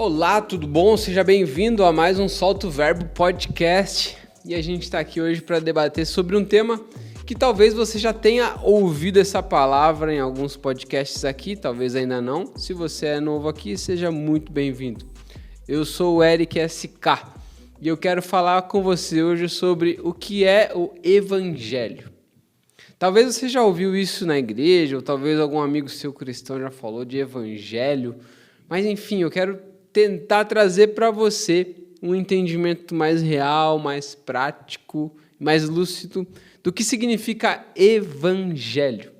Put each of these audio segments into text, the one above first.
Olá, tudo bom? Seja bem-vindo a mais um Solta o Verbo podcast. E a gente está aqui hoje para debater sobre um tema que talvez você já tenha ouvido essa palavra em alguns podcasts aqui, talvez ainda não. Se você é novo aqui, seja muito bem-vindo. Eu sou o Eric SK e eu quero falar com você hoje sobre o que é o Evangelho. Talvez você já ouviu isso na igreja, ou talvez algum amigo seu cristão já falou de Evangelho, mas enfim, eu quero tentar trazer para você um entendimento mais real, mais prático, mais lúcido do que significa Evangelho.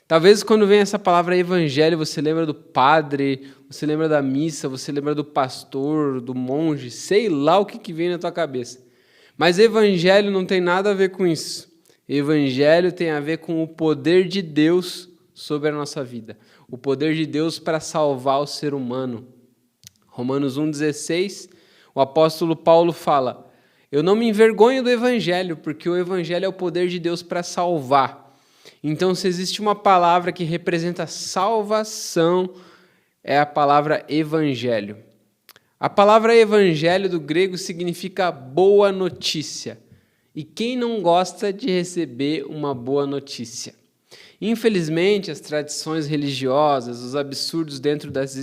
Talvez quando vem essa palavra Evangelho, você lembra do padre, você lembra da missa, você lembra do pastor, do monge, sei lá o que vem na tua cabeça. Mas Evangelho não tem nada a ver com isso. Evangelho tem a ver com o poder de Deus sobre a nossa vida. O poder de Deus para salvar o ser humano. Romanos 1,16, o apóstolo Paulo fala: eu não me envergonho do Evangelho, porque o Evangelho é o poder de Deus para salvar. Então, se existe uma palavra que representa salvação, é a palavra Evangelho. A palavra Evangelho do grego significa boa notícia. E quem não gosta de receber uma boa notícia? Infelizmente, as tradições religiosas, os absurdos dentro das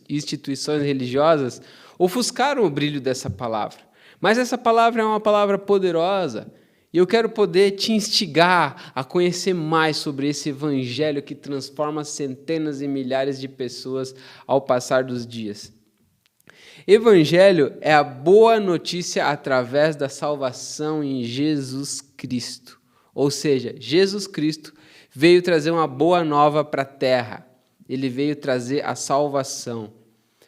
instituições religiosas ofuscaram o brilho dessa palavra. Mas essa palavra é uma palavra poderosa e eu quero poder te instigar a conhecer mais sobre esse evangelho que transforma centenas e milhares de pessoas ao passar dos dias. Evangelho é a boa notícia através da salvação em Jesus Cristo. Ou seja, Jesus Cristo veio trazer uma boa nova para a terra. Ele veio trazer a salvação.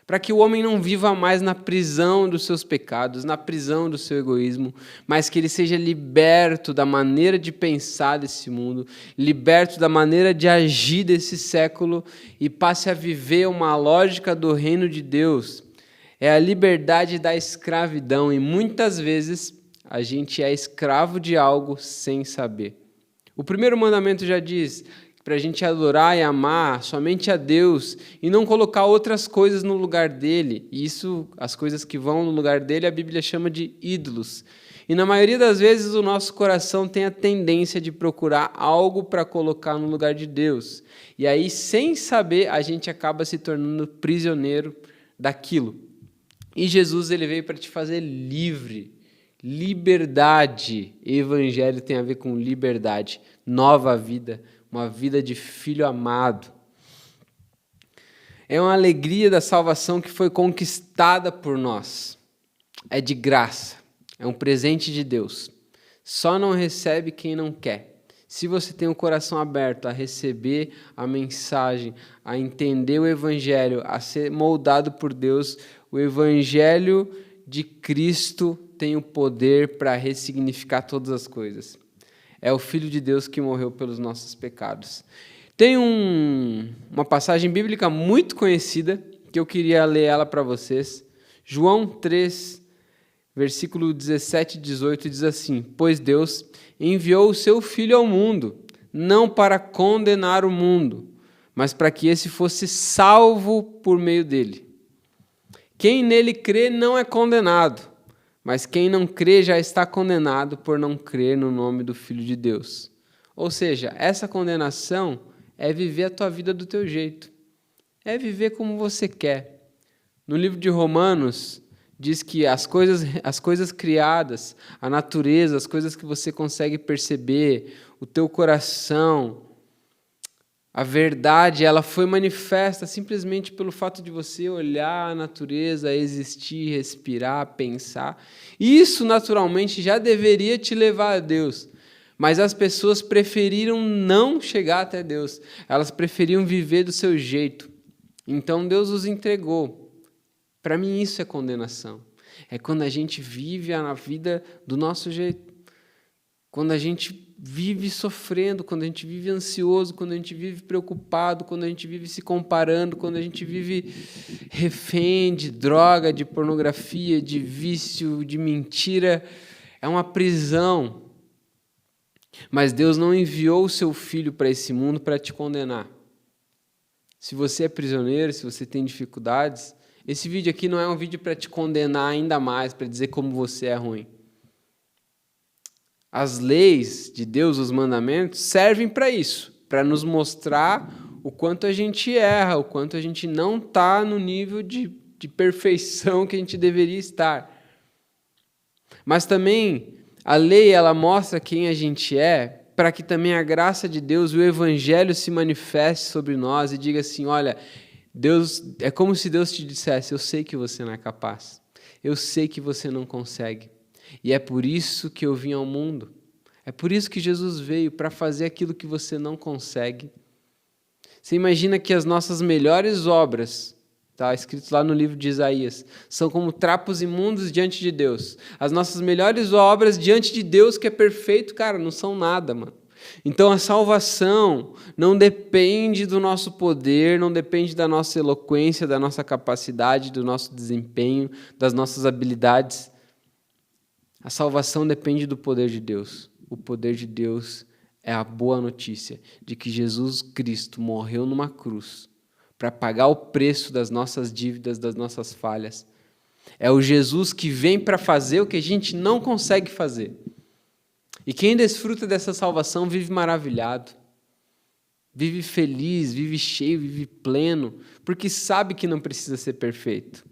Para que o homem não viva mais na prisão dos seus pecados, na prisão do seu egoísmo, mas que ele seja liberto da maneira de pensar desse mundo, liberto da maneira de agir desse século e passe a viver uma lógica do reino de Deus. É a liberdade da escravidão e muitas vezes a gente é escravo de algo sem saber. O primeiro mandamento já diz para a gente adorar e amar somente a Deus e não colocar outras coisas no lugar dele. E isso, as coisas que vão no lugar dele, a Bíblia chama de ídolos. E na maioria das vezes o nosso coração tem a tendência de procurar algo para colocar no lugar de Deus. E aí, sem saber, a gente acaba se tornando prisioneiro daquilo. E Jesus ele veio para te fazer livre, liberdade. Evangelho tem a ver com liberdade, nova vida, uma vida de filho amado. É uma alegria da salvação que foi conquistada por nós. É de graça, é um presente de Deus. Só não recebe quem não quer. Se você tem o coração aberto a receber a mensagem, a entender o Evangelho, a ser moldado por Deus, o Evangelho de Cristo tem o poder para ressignificar todas as coisas. É o Filho de Deus que morreu pelos nossos pecados. Tem uma passagem bíblica muito conhecida, que eu queria ler ela para vocês. João 3, versículo 17 e 18, diz assim: pois Deus enviou o seu Filho ao mundo, não para condenar o mundo, mas para que esse fosse salvo por meio dele. Quem nele crê não é condenado, mas quem não crê já está condenado por não crer no nome do Filho de Deus. Ou seja, essa condenação é viver a tua vida do teu jeito, é viver como você quer. No livro de Romanos, diz que as coisas criadas, a natureza, as coisas que você consegue perceber, o teu coração, a verdade, ela foi manifesta simplesmente pelo fato de você olhar a natureza, existir, respirar, pensar. Isso, naturalmente, já deveria te levar a Deus. Mas as pessoas preferiram não chegar até Deus. Elas preferiam viver do seu jeito. Então, Deus os entregou. Para mim, isso é condenação. É quando a gente vive a vida do nosso jeito. Quando a gente vive sofrendo, quando a gente vive ansioso, quando a gente vive preocupado, quando a gente vive se comparando, quando a gente vive refém de droga, de pornografia, de vício, de mentira, é uma prisão. Mas Deus não enviou o seu Filho para esse mundo para te condenar. Se você é prisioneiro, se você tem dificuldades, Esse vídeo aqui não é um vídeo para te condenar ainda mais, para dizer como você é ruim. As leis de Deus, os mandamentos, servem para isso, para nos mostrar o quanto a gente erra, o quanto a gente não está no nível de perfeição que a gente deveria estar. Mas também a lei, ela mostra quem a gente é, para que também a graça de Deus e o Evangelho se manifeste sobre nós e diga assim, olha, Deus, é como se Deus te dissesse, eu sei que você não é capaz, eu sei que você não consegue, e é por isso que eu vim ao mundo, é por isso que Jesus veio, para fazer aquilo que você não consegue. Você imagina que as nossas melhores obras, está escrito lá no livro de Isaías, são como trapos imundos diante de Deus. As nossas melhores obras diante de Deus, que é perfeito, cara, não são nada, mano. Então a salvação não depende do nosso poder, não depende da nossa eloquência, da nossa capacidade, do nosso desempenho, das nossas habilidades. A salvação depende do poder de Deus. O poder de Deus é a boa notícia de que Jesus Cristo morreu numa cruz para pagar o preço das nossas dívidas, das nossas falhas. É o Jesus que vem para fazer o que a gente não consegue fazer. E quem desfruta dessa salvação vive maravilhado, vive feliz, vive cheio, vive pleno, porque sabe que não precisa ser perfeito.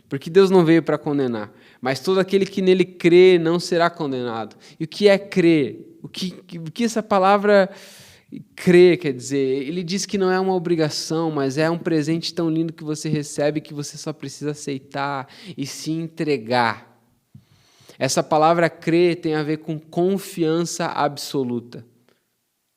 Porque Deus não veio para condenar, mas todo aquele que nele crê não será condenado. E o que é crer? O que essa palavra crer quer dizer? Ele diz que não é uma obrigação, mas é um presente tão lindo que você recebe que você só precisa aceitar e se entregar. Essa palavra crer tem a ver com confiança absoluta.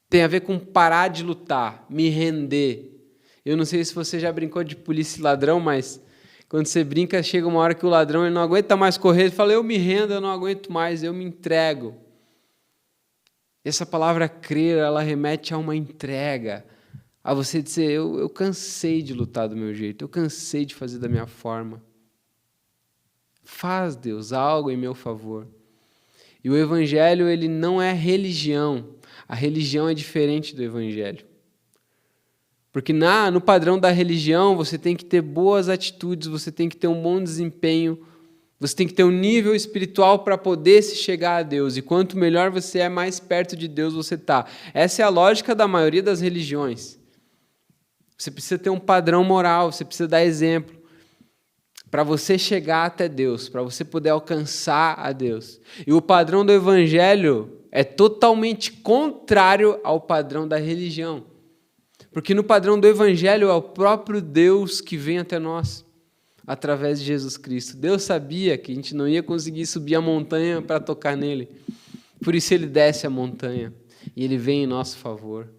Tem a ver com parar de lutar, me render. Eu não sei se você já brincou de polícia e ladrão, mas quando você brinca, chega uma hora que o ladrão ele não aguenta mais correr, ele fala, eu me rendo, eu não aguento mais, eu me entrego. Essa palavra crer, ela remete a uma entrega, a você dizer, eu cansei de lutar do meu jeito, eu cansei de fazer da minha forma. Faz, Deus, algo em meu favor. E o Evangelho, ele não é religião. A religião é diferente do Evangelho. Porque no padrão da religião, você tem que ter boas atitudes, você tem que ter um bom desempenho, você tem que ter um nível espiritual para poder se chegar a Deus. E quanto melhor você é, mais perto de Deus você está. Essa é a lógica da maioria das religiões. Você precisa ter um padrão moral, você precisa dar exemplo para você chegar até Deus, para você poder alcançar a Deus. E o padrão do Evangelho é totalmente contrário ao padrão da religião. Porque no padrão do Evangelho é o próprio Deus que vem até nós, através de Jesus Cristo. Deus sabia que a gente não ia conseguir subir a montanha para tocar nele. Por isso ele desce a montanha e ele vem em nosso favor.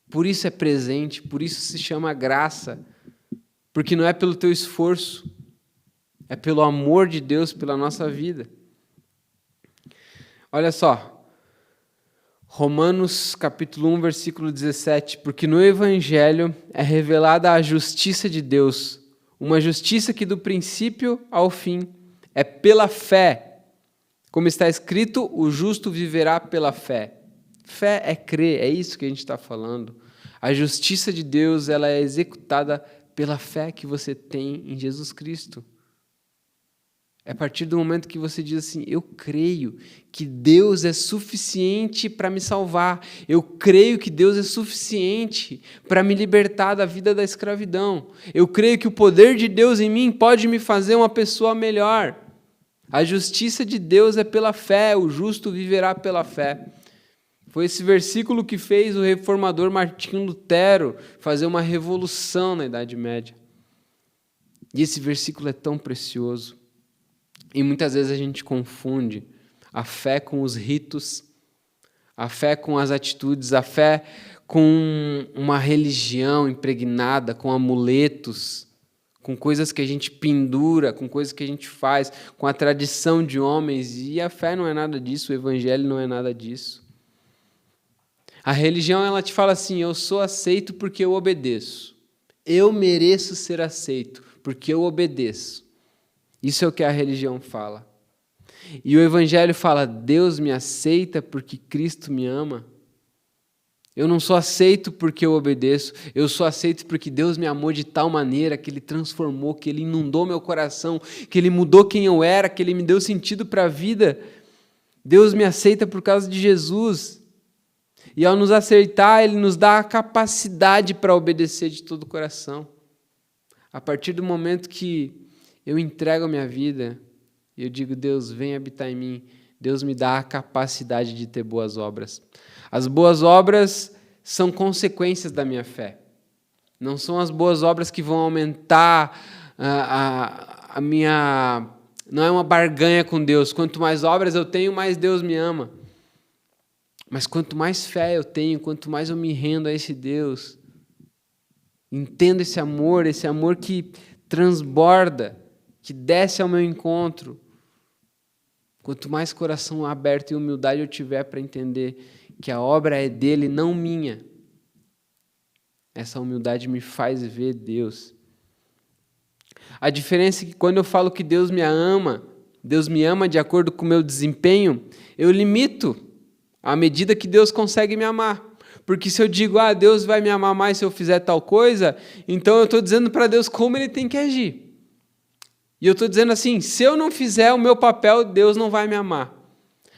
Por isso é presente, por isso se chama graça. Porque não é pelo teu esforço, é pelo amor de Deus pela nossa vida. Olha só, Romanos capítulo 1, versículo 17. Porque no Evangelho é revelada a justiça de Deus, uma justiça que do princípio ao fim é pela fé. Como está escrito, o justo viverá pela fé. Fé é crer, é isso que a gente está falando. A justiça de Deus, ela é executada pela fé que você tem em Jesus Cristo. É a partir do momento que você diz assim, eu creio que Deus é suficiente para me salvar. Eu creio que Deus é suficiente para me libertar da vida da escravidão. Eu creio que o poder de Deus em mim pode me fazer uma pessoa melhor. A justiça de Deus é pela fé, o justo viverá pela fé. Foi esse versículo que fez o reformador Martinho Lutero fazer uma revolução na Idade Média. E esse versículo é tão precioso. E muitas vezes a gente confunde a fé com os ritos, a fé com as atitudes, a fé com uma religião impregnada, com amuletos, com coisas que a gente pendura, com coisas que a gente faz, com a tradição de homens. E a fé não é nada disso, o Evangelho não é nada disso. A religião, ela te fala assim, eu sou aceito porque eu obedeço. Eu mereço ser aceito porque eu obedeço. Isso é o que a religião fala. E o Evangelho fala, Deus me aceita porque Cristo me ama. Eu não sou aceito porque eu obedeço, eu sou aceito porque Deus me amou de tal maneira que Ele transformou, que Ele inundou meu coração, que Ele mudou quem eu era, que Ele me deu sentido para a vida. Deus me aceita por causa de Jesus. E ao nos aceitar, Ele nos dá a capacidade para obedecer de todo o coração. A partir do momento que eu entrego a minha vida, e eu digo, Deus, vem habitar em mim, Deus me dá a capacidade de ter boas obras. As boas obras são consequências da minha fé. Não são as boas obras que vão aumentar a minha... Não é uma barganha com Deus. Quanto mais obras eu tenho, mais Deus me ama. Mas quanto mais fé eu tenho, quanto mais eu me rendo a esse Deus, entendo esse amor que transborda, que desce ao meu encontro, quanto mais coração aberto e humildade eu tiver para entender que a obra é dele, não minha, essa humildade me faz ver Deus. A diferença é que quando eu falo que Deus me ama de acordo com o meu desempenho, eu limito à medida que Deus consegue me amar. Porque se eu digo, Deus vai me amar mais se eu fizer tal coisa, então eu estou dizendo para Deus como Ele tem que agir. E eu estou dizendo assim, se eu não fizer o meu papel, Deus não vai me amar.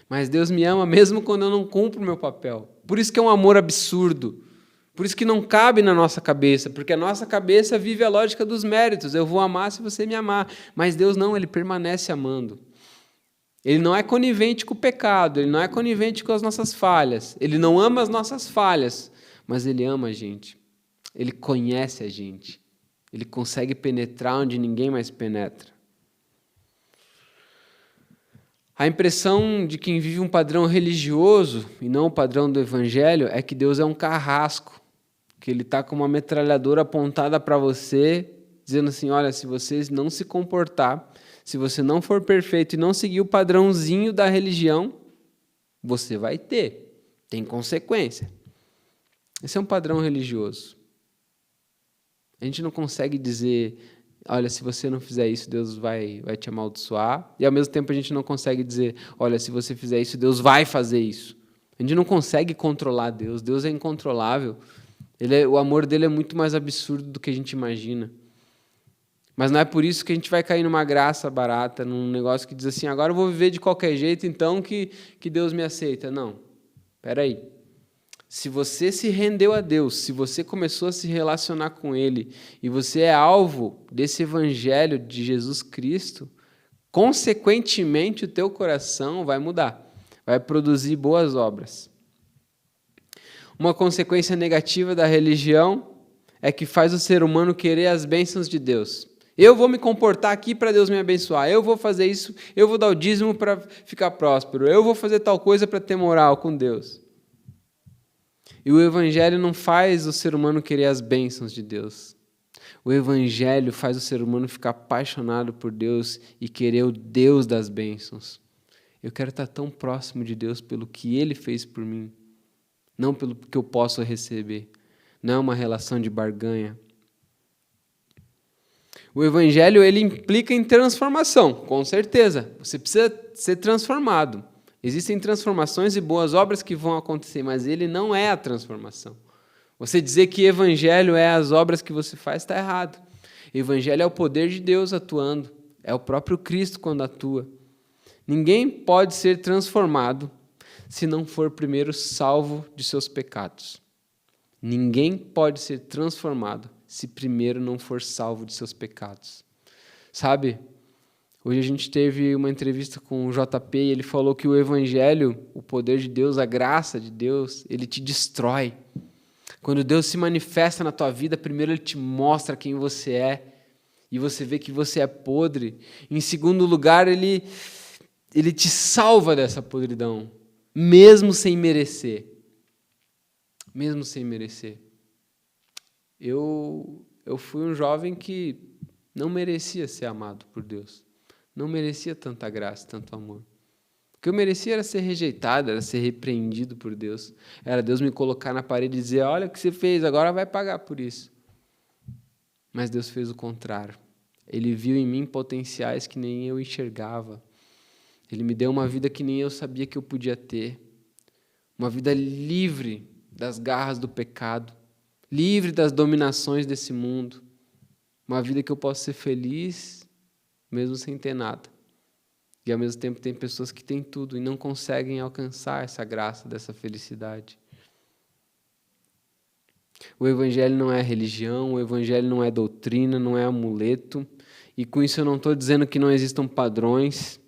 Mas Deus me ama mesmo quando eu não cumpro o meu papel. Por isso que é um amor absurdo. Por isso que não cabe na nossa cabeça, porque a nossa cabeça vive a lógica dos méritos. Eu vou amar se você me amar. Mas Deus não, Ele permanece amando. Ele não é conivente com o pecado, Ele não é conivente com as nossas falhas. Ele não ama as nossas falhas, mas Ele ama a gente. Ele conhece a gente. Ele consegue penetrar onde ninguém mais penetra. A impressão de quem vive um padrão religioso e não o padrão do evangelho é que Deus é um carrasco, que Ele está com uma metralhadora apontada para você, dizendo assim, olha, se você não se comportar, se você não for perfeito e não seguir o padrãozinho da religião, você vai ter. Tem consequência. Esse é um padrão religioso. A gente não consegue dizer, olha, se você não fizer isso, Deus vai te amaldiçoar. E ao mesmo tempo a gente não consegue dizer, olha, se você fizer isso, Deus vai fazer isso. A gente não consegue controlar Deus. Deus é incontrolável. O amor dele é muito mais absurdo do que a gente imagina. Mas não é por isso que a gente vai cair numa graça barata, num negócio que diz assim, agora eu vou viver de qualquer jeito, então que Deus me aceita. Não, espera aí. Se você se rendeu a Deus, se você começou a se relacionar com Ele, e você é alvo desse evangelho de Jesus Cristo, consequentemente o teu coração vai mudar, vai produzir boas obras. Uma consequência negativa da religião é que faz o ser humano querer as bênçãos de Deus. Eu vou me comportar aqui para Deus me abençoar. Eu vou fazer isso, eu vou dar o dízimo para ficar próspero. Eu vou fazer tal coisa para ter moral com Deus. E o Evangelho não faz o ser humano querer as bênçãos de Deus. O Evangelho faz o ser humano ficar apaixonado por Deus e querer o Deus das bênçãos. Eu quero estar tão próximo de Deus pelo que Ele fez por mim, não pelo que eu posso receber. Não é uma relação de barganha. O Evangelho, ele implica em transformação, com certeza. Você precisa ser transformado. Existem transformações e boas obras que vão acontecer, mas ele não é a transformação. Você dizer que Evangelho é as obras que você faz, está errado. Evangelho é o poder de Deus atuando. É o próprio Cristo quando atua. Ninguém pode ser transformado se não for primeiro salvo de seus pecados. Ninguém pode ser transformado se primeiro não for salvo de seus pecados. Sabe, hoje a gente teve uma entrevista com o JP e ele falou que o Evangelho, o poder de Deus, a graça de Deus, ele te destrói. Quando Deus se manifesta na tua vida, primeiro Ele te mostra quem você é e você vê que você é podre. Em segundo lugar, Ele te salva dessa podridão, mesmo sem merecer. Mesmo sem merecer. Eu fui um jovem que não merecia ser amado por Deus. Não merecia tanta graça, tanto amor. O que eu merecia era ser rejeitado, era ser repreendido por Deus. Era Deus me colocar na parede e dizer, olha o que você fez, agora vai pagar por isso. Mas Deus fez o contrário. Ele viu em mim potenciais que nem eu enxergava. Ele me deu uma vida que nem eu sabia que eu podia ter. Uma vida livre das garras do pecado, livre das dominações desse mundo. Uma vida que eu posso ser feliz mesmo sem ter nada. E ao mesmo tempo tem pessoas que têm tudo e não conseguem alcançar essa graça dessa felicidade. O Evangelho não é religião, o Evangelho não é doutrina, não é amuleto. E com isso eu não estou dizendo que não existam padrões,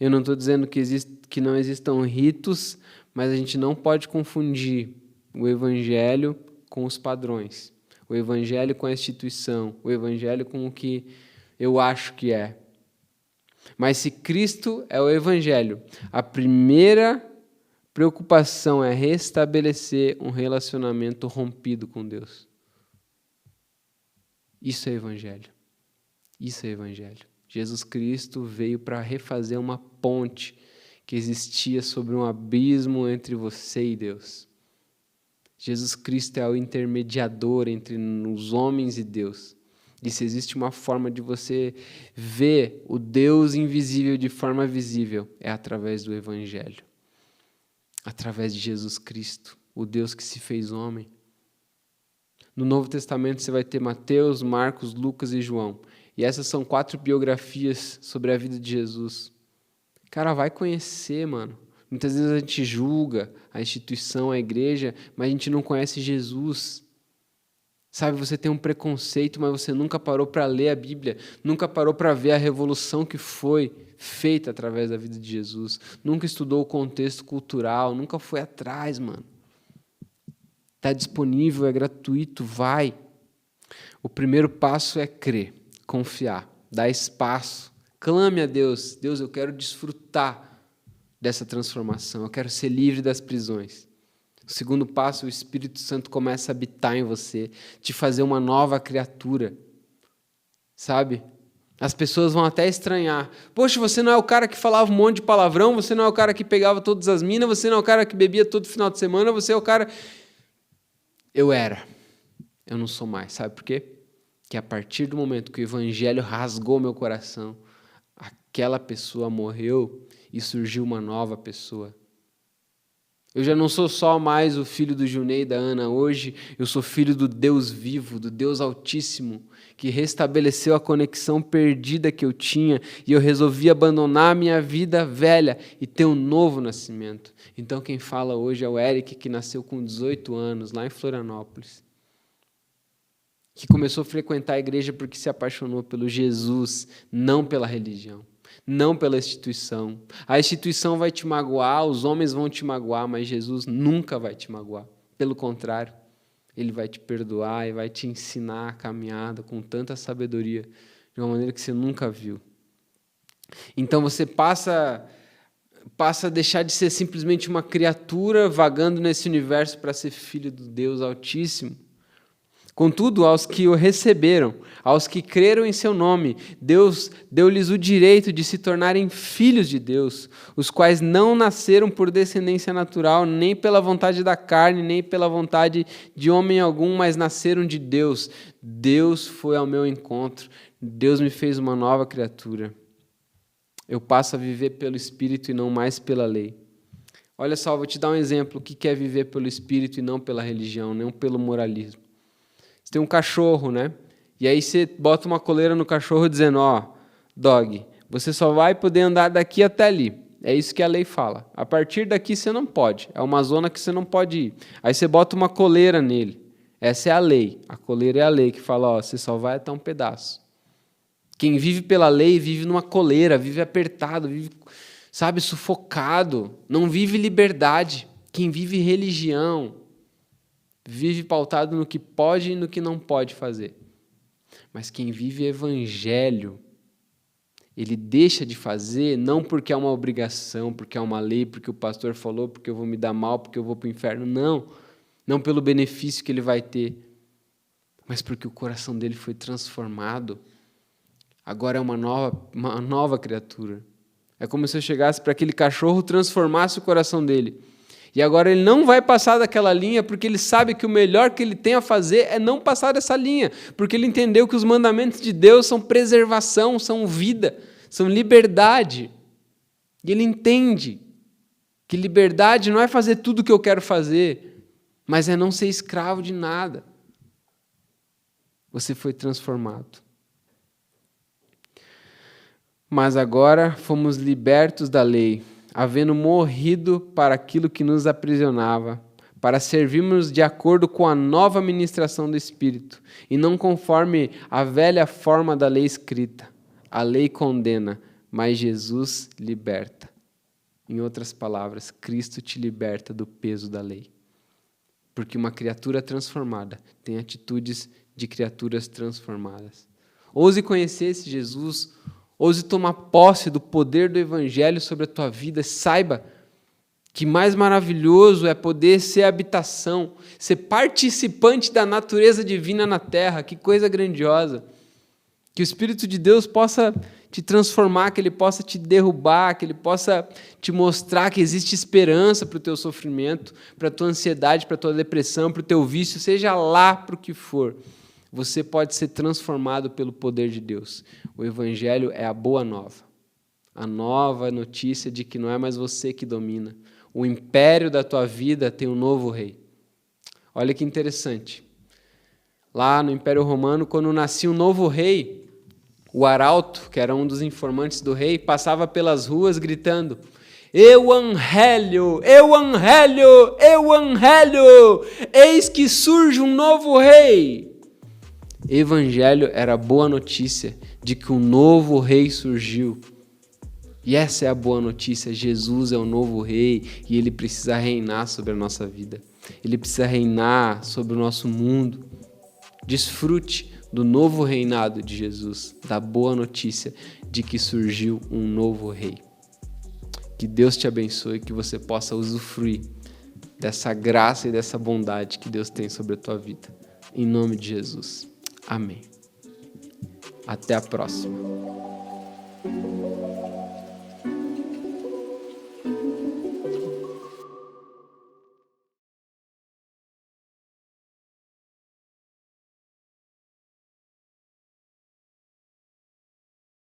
eu não estou dizendo que não existam ritos, mas a gente não pode confundir o Evangelho com os padrões, o Evangelho com a instituição, o Evangelho com o que eu acho que é. Mas se Cristo é o Evangelho, a primeira preocupação é restabelecer um relacionamento rompido com Deus. Isso é Evangelho. Isso é Evangelho. Jesus Cristo veio para refazer uma ponte que existia sobre um abismo entre você e Deus. Jesus Cristo é o intermediador entre os homens e Deus. E se existe uma forma de você ver o Deus invisível de forma visível, é através do Evangelho. Através de Jesus Cristo, o Deus que se fez homem. No Novo Testamento você vai ter Mateus, Marcos, Lucas e João. E essas são 4 biografias sobre a vida de Jesus. Cara, vai conhecer, mano. Muitas vezes a gente julga a instituição, a igreja, mas a gente não conhece Jesus. Sabe, você tem um preconceito, mas você nunca parou para ler a Bíblia, nunca parou para ver a revolução que foi feita através da vida de Jesus, nunca estudou o contexto cultural, nunca foi atrás, mano. Está disponível, é gratuito, vai. O primeiro passo é crer, confiar, dar espaço, clame a Deus. Deus, eu quero desfrutar dessa transformação, eu quero ser livre das prisões. O segundo passo, o Espírito Santo começa a habitar em você, te fazer uma nova criatura, sabe? As pessoas vão até estranhar. Poxa, você não é o cara que falava um monte de palavrão, você não é o cara que pegava todas as minas, você não é o cara que bebia todo final de semana, você é o cara... Eu era. Eu não sou mais. Sabe por quê? Que a partir do momento que o Evangelho rasgou meu coração, aquela pessoa morreu e surgiu uma nova pessoa. Eu já não sou só mais o filho do Junei e da Ana. Hoje eu sou filho do Deus vivo, do Deus Altíssimo, que restabeleceu a conexão perdida que eu tinha e eu resolvi abandonar a minha vida velha e ter um novo nascimento. Então quem fala hoje é o Eric, que nasceu com 18 anos, lá em Florianópolis, que começou a frequentar a igreja porque se apaixonou pelo Jesus, não pela religião. Não pela instituição. A instituição vai te magoar, os homens vão te magoar, mas Jesus nunca vai te magoar. Pelo contrário, Ele vai te perdoar e vai te ensinar a caminhada com tanta sabedoria, de uma maneira que você nunca viu. Então você passa a deixar de ser simplesmente uma criatura vagando nesse universo para ser filho do Deus Altíssimo. Contudo, aos que o receberam, aos que creram em seu nome, Deus deu-lhes o direito de se tornarem filhos de Deus, os quais não nasceram por descendência natural, nem pela vontade da carne, nem pela vontade de homem algum, mas nasceram de Deus. Deus foi ao meu encontro, Deus me fez uma nova criatura. Eu passo a viver pelo Espírito e não mais pela lei. Olha só, vou te dar um exemplo, o que é viver pelo Espírito e não pela religião, não pelo moralismo. Você tem um cachorro, né? E aí você bota uma coleira no cachorro dizendo, dog, você só vai poder andar daqui até ali. É isso que a lei fala. A partir daqui você não pode. É uma zona que você não pode ir. Aí você bota uma coleira nele. Essa é a lei. A coleira é a lei que fala, você só vai até um pedaço. Quem vive pela lei vive numa coleira, vive apertado, vive, sabe, sufocado. Não vive liberdade. Quem vive religião vive pautado no que pode e no que não pode fazer. Mas quem vive evangelho, ele deixa de fazer não porque é uma obrigação, porque é uma lei, porque o pastor falou, porque eu vou me dar mal, porque eu vou para o inferno. Não pelo benefício que ele vai ter, mas porque o coração dele foi transformado. Agora é uma nova criatura. É como se eu chegasse para aquele cachorro, transformasse o coração dele. E agora ele não vai passar daquela linha porque ele sabe que o melhor que ele tem a fazer é não passar dessa linha, porque ele entendeu que os mandamentos de Deus são preservação, são vida, são liberdade. E ele entende que liberdade não é fazer tudo o que eu quero fazer, mas é não ser escravo de nada. Você foi transformado. Mas agora fomos libertos da lei, havendo morrido para aquilo que nos aprisionava, para servirmos de acordo com a nova ministração do Espírito, e não conforme a velha forma da lei escrita. A lei condena, mas Jesus liberta. Em outras palavras, Cristo te liberta do peso da lei. Porque uma criatura transformada tem atitudes de criaturas transformadas. Ouse conhecer esse Jesus, ouse tomar posse do poder do Evangelho sobre a tua vida. Saiba que mais maravilhoso é poder ser habitação, ser participante da natureza divina na terra. Que coisa grandiosa! Que o Espírito de Deus possa te transformar, que Ele possa te derrubar, que Ele possa te mostrar que existe esperança para o teu sofrimento, para a tua ansiedade, para a tua depressão, para o teu vício, seja lá para o que for. Você pode ser transformado pelo poder de Deus. O Evangelho é a boa nova. A nova notícia de que não é mais você que domina. O império da tua vida tem um novo rei. Olha que interessante. Lá no Império Romano, quando nascia um novo rei, o arauto, que era um dos informantes do rei, passava pelas ruas gritando: Evangelho, Evangelho, Evangelho, eis que surge um novo rei. Evangelho era a boa notícia de que um novo rei surgiu. E essa é a boa notícia, Jesus é o novo rei e Ele precisa reinar sobre a nossa vida. Ele precisa reinar sobre o nosso mundo. Desfrute do novo reinado de Jesus, da boa notícia de que surgiu um novo rei. Que Deus te abençoe e que você possa usufruir dessa graça e dessa bondade que Deus tem sobre a tua vida. Em nome de Jesus. Amém. Até a próxima.